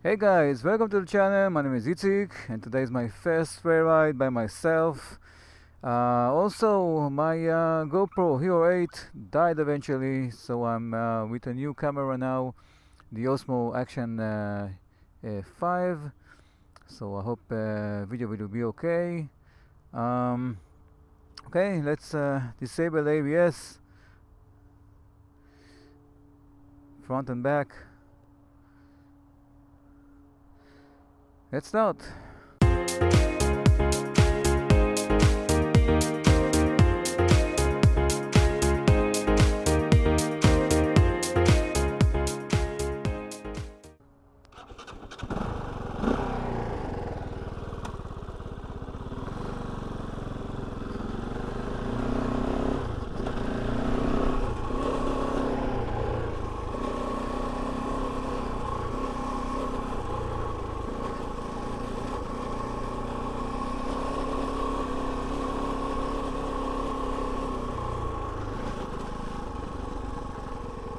Hey guys, welcome to the channel. My name is Itzik and today is my first trail ride by myself. Also, my GoPro Hero 8 died eventually, so I'm with a new camera now, the Osmo Action 5. So I hope video will be okay. Okay, let's disable ABS, front and back. Let's start.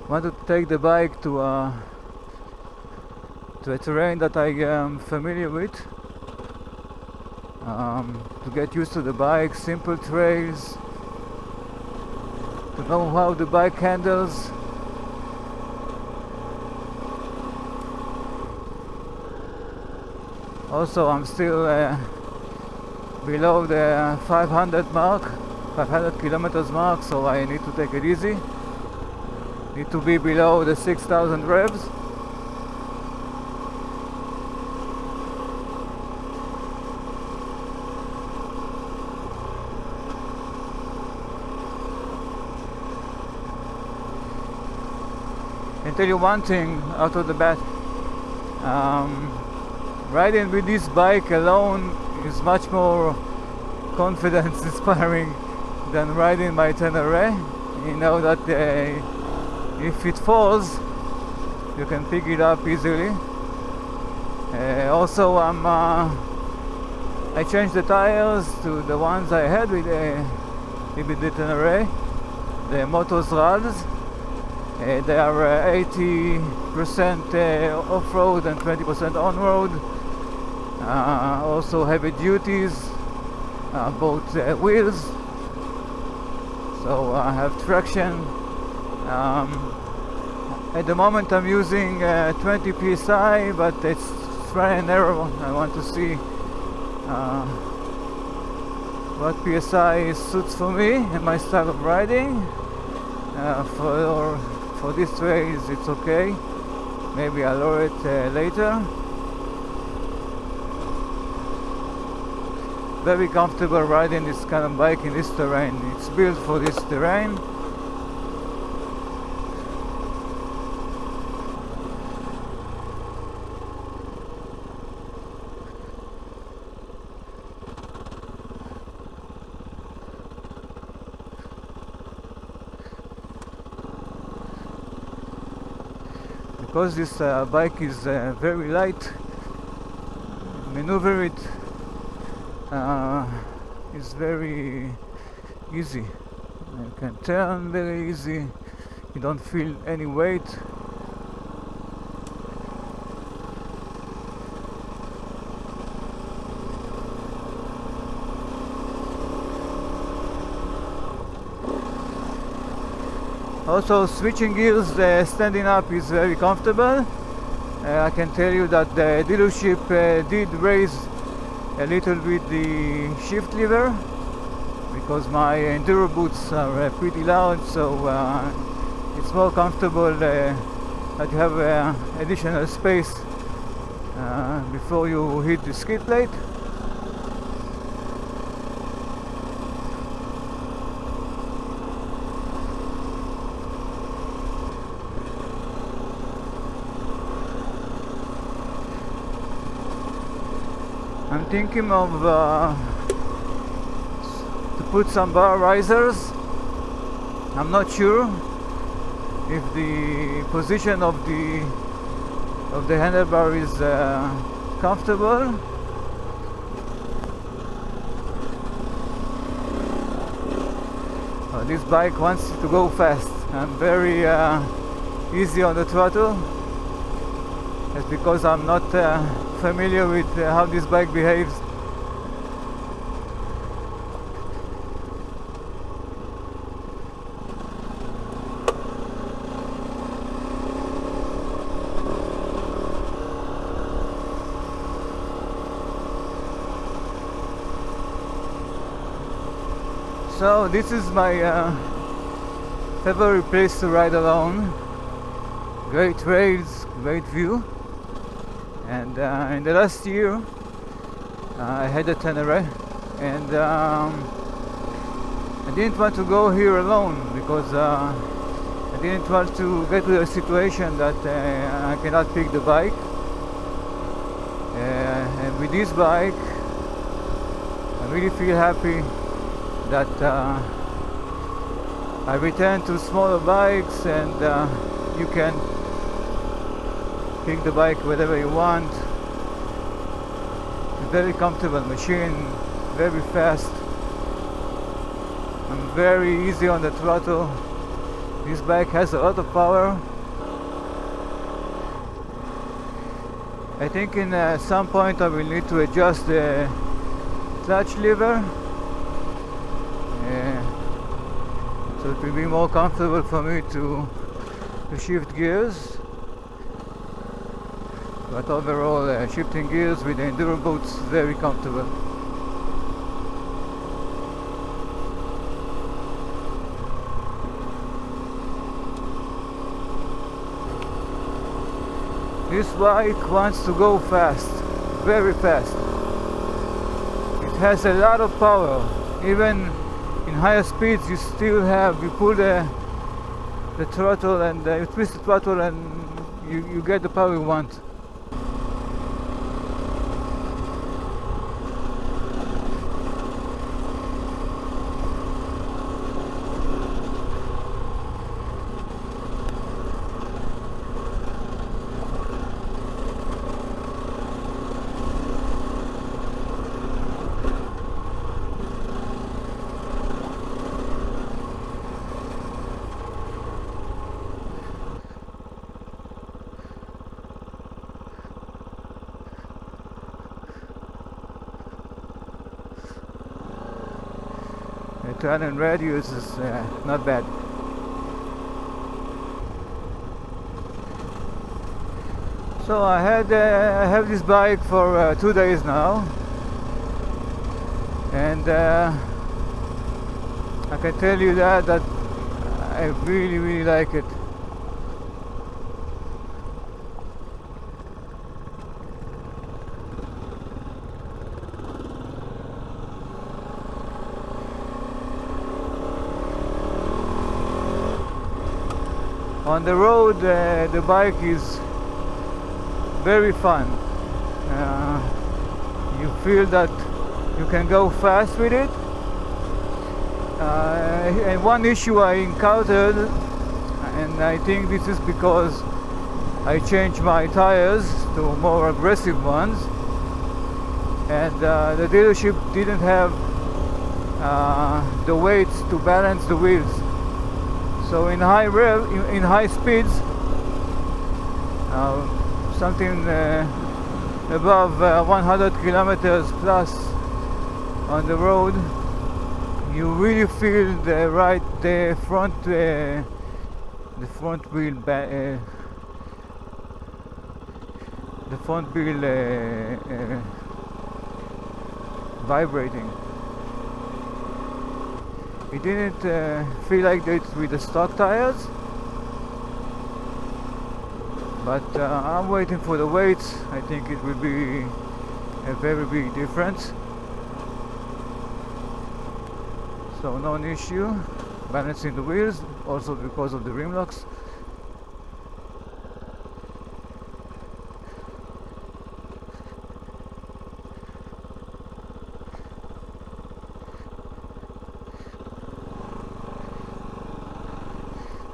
Want to take the bike to a terrain that I am familiar with, to get used to the bike, simple trails, to know how the bike handles. Also, I'm still below the 500 kilometers mark, so I need to take it easy. Need to be below the 6,000 revs. I can tell you one thing out of the bat. Riding with this bike alone is much more confidence inspiring than riding my Tenere. You know that if it falls, you can pick it up easily. Also, I changed the tires to the ones I had with the Tenere, the Motos Rads. They are 80% off-road and 20% on-road. Also heavy duties, both wheels, so I have traction. At the moment I'm using 20 psi, but it's trial and error. I want to see what psi suits for me and my style of riding. For this trails it's okay. Maybe I'll lower it later. Very comfortable riding this kind of bike in this terrain. It's built for this terrain. Because this bike is very light, maneuver it is very easy. You can turn very easy. You don't feel any weight. Also, switching gears standing up is very comfortable. I can tell you that the dealership did raise a little bit the shift lever because my enduro boots are pretty loud, so it's more comfortable that you have additional space before you hit the skid plate. I'm thinking of to put some bar risers. I'm not sure if the position of the handlebar is comfortable. This bike wants to go fast. I'm very easy on the throttle. It's because I'm not familiar with how this bike behaves. So this is my favorite place to ride alone. Great trails, great view. And in the last year I had a Tenere, and I didn't want to go here alone because I didn't want to get to a situation that I cannot pick the bike. And with this bike I really feel happy that I return to smaller bikes, and you can pick the bike whatever you want. It's a very comfortable machine, very fast, and very easy on the throttle. This bike has a lot of power. I think in some point I will need to adjust the clutch lever. So it will be more comfortable for me to shift gears. But overall, shifting gears with the enduro boots is very comfortable. This bike wants to go fast, very fast. It has a lot of power. Even in higher speeds you pull the throttle, and you twist the throttle, and you get the power you want. The turn and radius is not bad. So I have this bike for 2 days now, and I can tell you that I really like it. On the road, the bike is very fun. You feel that you can go fast with it. And one issue I encountered, and I think this is because I changed my tires to more aggressive ones, and the dealership didn't have the weights to balance the wheels. So in high speeds, something above 100 kilometers plus on the road, you really feel the front wheel vibrating. It didn't feel like that with the stock tires, but I'm waiting for the weights. I think it will be a very big difference. So no issue balancing the wheels, also because of the rim locks.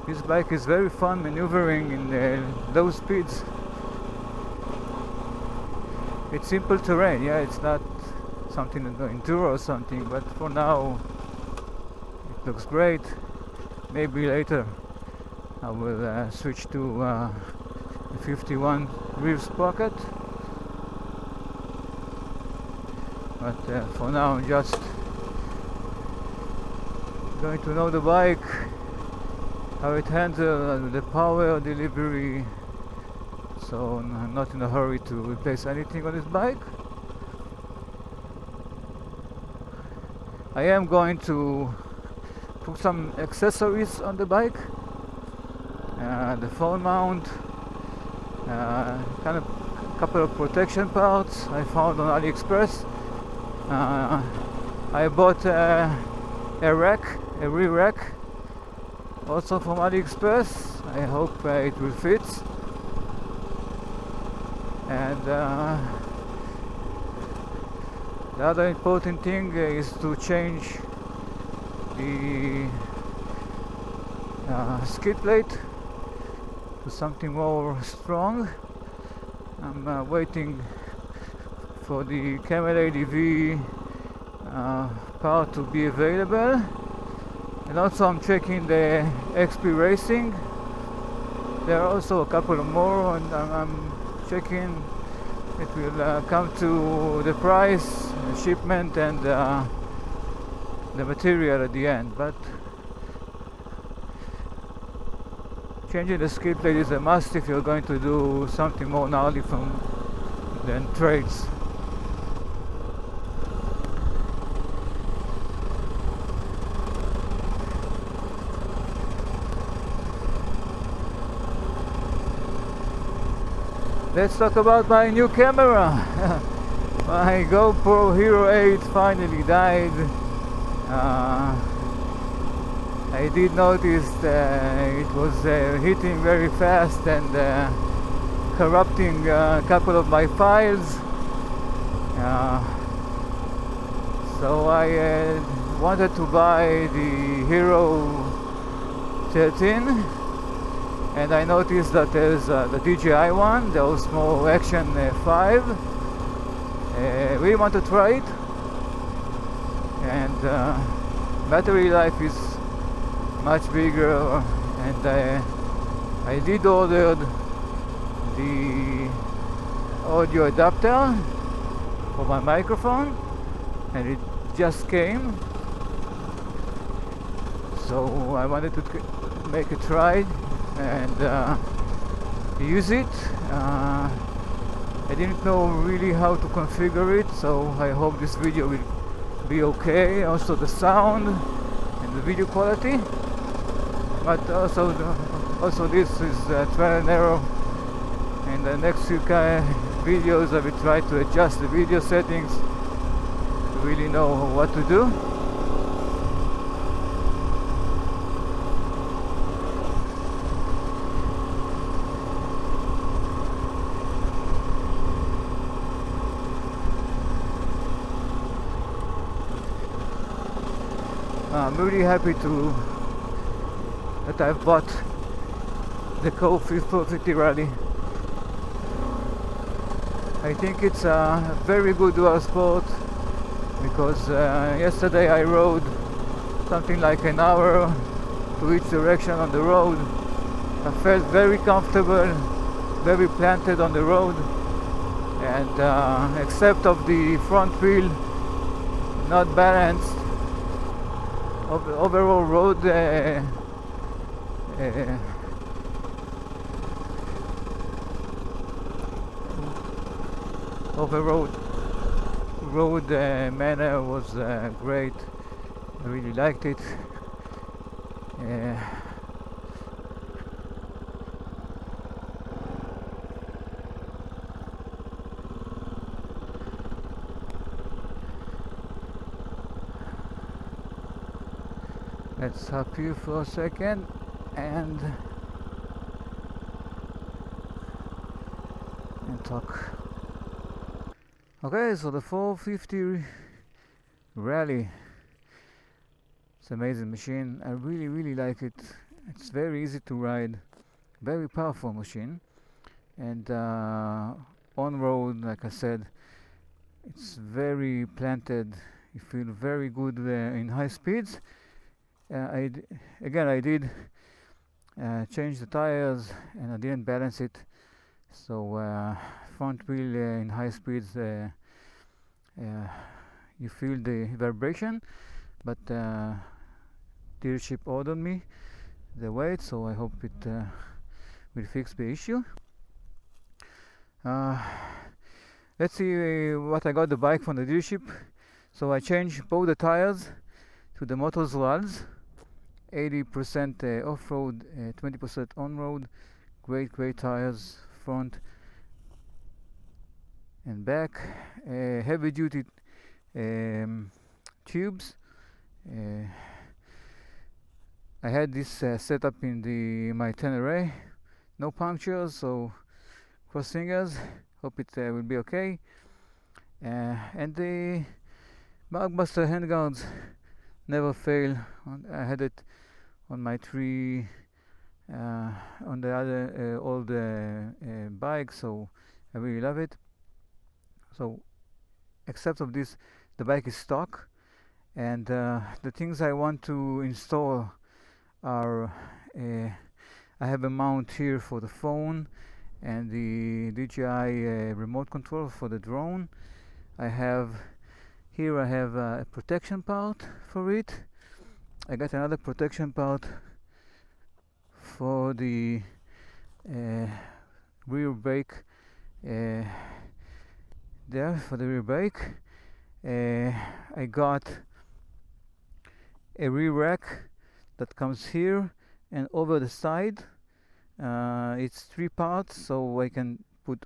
This bike is very fun maneuvering in low speeds. It's simple terrain, yeah, it's not something to enduro or something, but for now it looks great. Maybe later I will switch to 51 rear sprocket, but for now I'm just going to know the bike, how it handles the power delivery, so I'm not in a hurry to replace anything on this bike. I am going to put some accessories on the bike, the phone mount, kind of a couple of protection parts I found on AliExpress. I bought a rack, a rear rack, also from AliExpress. I hope it will fit. And the other important thing is to change the skid plate to something more strong. I'm waiting for the Camel ADV part to be available, and also I'm checking the XP Racing. There are also a couple more, and I'm checking it will come to the price, the shipment, and the material at the end. But changing the skid plate is a must if you're going to do something more gnarly than trails. Let's talk about my new camera. My GoPro Hero 8 finally died. I did notice it was hitting very fast and corrupting a couple of my files. So I wanted to buy the Hero 13. And I noticed that there's the DJI one, the Osmo Action 5. We want to try it, and battery life is much bigger, and I did order the audio adapter for my microphone, and it just came, so I wanted to make a try and use it. I didn't know really how to configure it, so I hope this video will be okay. Also the sound and the video quality, but also this is trial and error. In the next few videos I will try to adjust the video settings to really know what to do. I'm really happy that I've bought the Kove 450 Rally. I think it's a very good dual sport because yesterday I rode something like an hour to each direction on the road. I felt very comfortable, very planted on the road, and except of the front wheel not balanced, overall road manner was great. I really liked it. Let's stop here for a second and talk. Okay, so the 450 Rally, it's an amazing machine. I really like it. It's very easy to ride, very powerful machine, and on road, like I said, it's very planted. You feel very good in high speeds. I did change the tires, and I didn't balance it So front wheel in high speeds, you feel the vibration, but dealership ordered me the weight, so I hope it will fix the issue. Let's see what I got the bike from the dealership. So I changed both the tires to the Motors Walls, 80% off-road, 20% on-road. Great tires, front and back. Heavy-duty tubes. I had this set up in my Tenere. No punctures, so cross fingers. Hope it will be okay. And the Markbuster handguards never fail. I had it on my three on the other old bike, so I really love it. So except of this, the bike is stock, and the things I want to install are I have a mount here for the phone and the DJI remote control for the drone. I have a protection part for it. I got another protection part for the rear brake, there for the rear brake. I got a rear rack that comes here and over the side. It's 3 parts, so I can put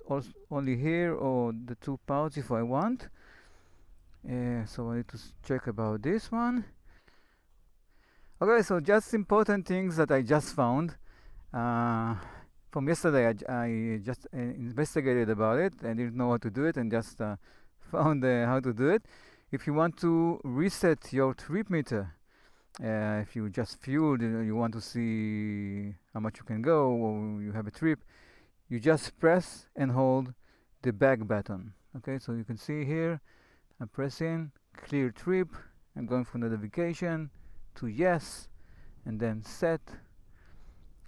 only here or the 2 parts if I want. So I need to check about this one. Okay, so just important things that I just found from yesterday. I just investigated about it. I didn't know how to do it and just found how to do it. If you want to reset your trip meter, if you just fueled, you want to see how much you can go, or you have a trip, you just press and hold the back button. Okay, so you can see here, I'm pressing clear trip. I'm going from notification to yes, and then set,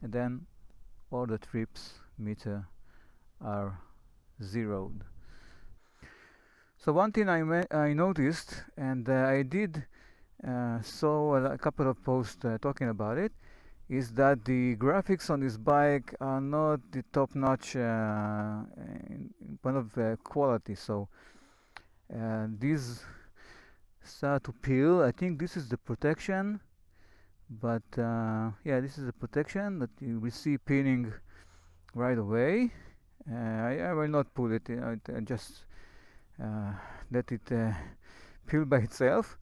and then all the trips meter are zeroed. So one thing I noticed, and I did saw a couple of posts talking about it, is that the graphics on this bike are not the top-notch in point of quality. So these start to peel. I think this is the protection, but yeah, this is the protection that you will see peeling right away. I will not pull it. I just let it peel by itself.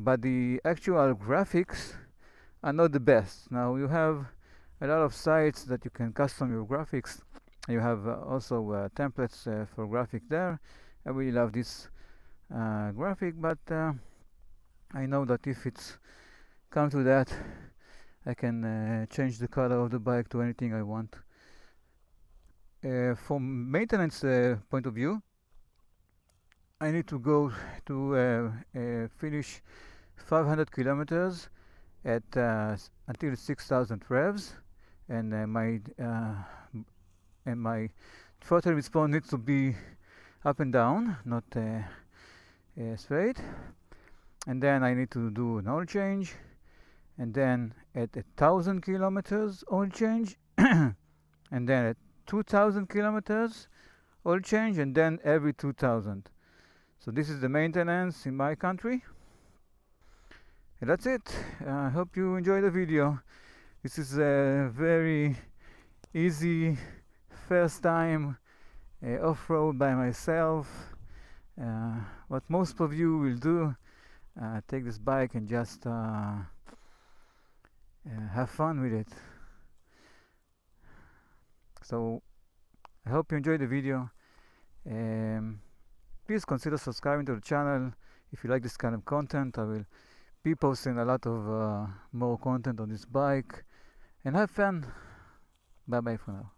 But the actual graphics are not the best. Now you have a lot of sites that you can custom your graphics. You have also templates for graphic there. I really love this graphic, but I know that if it's come to that, I can change the color of the bike to anything I want. From maintenance point of view, I need to go to finish 500 kilometers at until 6,000 revs, and my throttle response needs to be up and down, not straight. And then I need to do an oil change, and then at 1,000 kilometers oil change, and then at 2,000 kilometers oil change, and then every 2,000. So this is the maintenance in my country. And that's it. I hope you enjoyed the video. This is a very easy first time off-road by myself. What most of you will do, take this bike and just have fun with it. So I hope you enjoyed the video. Please consider subscribing to the channel if you like this kind of content. I will be posting a lot of more content on this bike, and have fun. Bye bye for now.